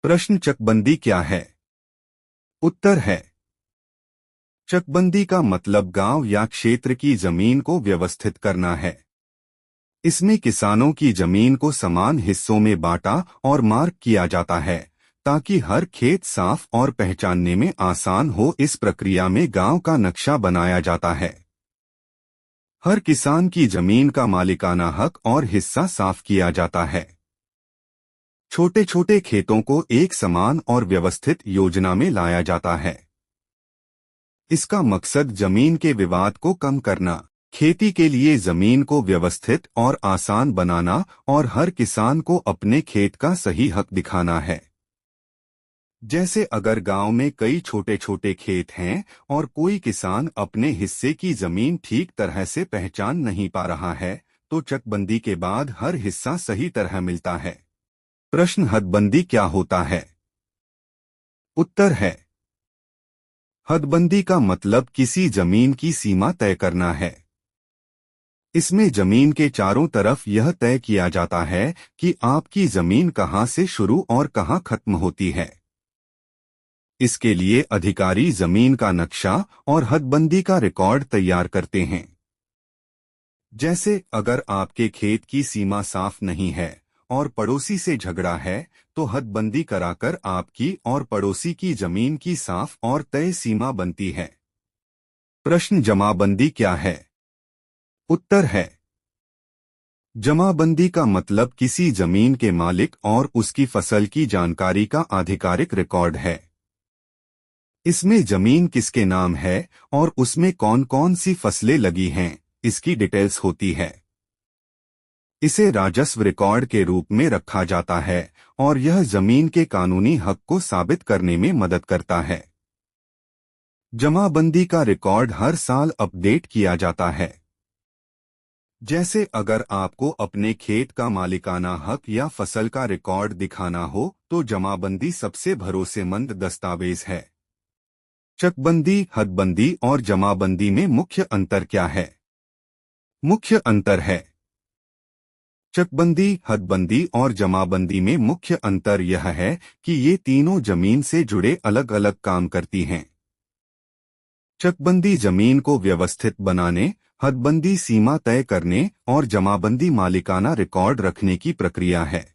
प्रश्न चकबंदी क्या है? उत्तर है। चकबंदी का मतलब गांव या क्षेत्र की जमीन को व्यवस्थित करना है। इसमें किसानों की जमीन को समान हिस्सों में बांटा और मार्क किया जाता है ताकि हर खेत साफ और पहचानने में आसान हो। इस प्रक्रिया में गांव का नक्शा बनाया जाता है। हर किसान की जमीन का मालिकाना हक और हिस्सा साफ किया जाता है। छोटे छोटे खेतों को एक समान और व्यवस्थित योजना में लाया जाता है। इसका मकसद जमीन के विवाद को कम करना, खेती के लिए जमीन को व्यवस्थित और आसान बनाना और हर किसान को अपने खेत का सही हक दिखाना है। जैसे अगर गांव में कई छोटे छोटे खेत हैं और कोई किसान अपने हिस्से की जमीन ठीक तरह से पहचान नहीं पा रहा है, तो चकबंदी के बाद हर हिस्सा सही तरह मिलता है। प्रश्न हदबंदी क्या होता है? उत्तर है। हदबंदी का मतलब किसी जमीन की सीमा तय करना है। इसमें जमीन के चारों तरफ यह तय किया जाता है कि आपकी जमीन कहां से शुरू और कहां खत्म होती है। इसके लिए अधिकारी जमीन का नक्शा और हदबंदी का रिकॉर्ड तैयार करते हैं। जैसे अगर आपके खेत की सीमा साफ नहीं है और पड़ोसी से झगड़ा है, तो हदबंदी कराकर आपकी और पड़ोसी की जमीन की साफ और तय सीमा बनती है। प्रश्न जमाबंदी क्या है? उत्तर है। जमाबंदी का मतलब किसी जमीन के मालिक और उसकी फसल की जानकारी का आधिकारिक रिकॉर्ड है। इसमें जमीन किसके नाम है और उसमें कौन कौन सी फसलें लगी हैं, इसकी डिटेल्स होती है। इसे राजस्व रिकॉर्ड के रूप में रखा जाता है और यह जमीन के कानूनी हक को साबित करने में मदद करता है। जमाबंदी का रिकॉर्ड हर साल अपडेट किया जाता है। जैसे अगर आपको अपने खेत का मालिकाना हक या फसल का रिकॉर्ड दिखाना हो, तो जमाबंदी सबसे भरोसेमंद दस्तावेज है। चकबंदी, हदबंदी और जमाबंदी में मुख्य अंतर क्या है? मुख्य अंतर है। चकबंदी, हदबंदी और जमाबंदी में मुख्य अंतर यह है कि ये तीनों जमीन से जुड़े अलग अलग काम करती हैं। चकबंदी जमीन को व्यवस्थित बनाने, हदबंदी सीमा तय करने और जमाबंदी मालिकाना रिकॉर्ड रखने की प्रक्रिया है।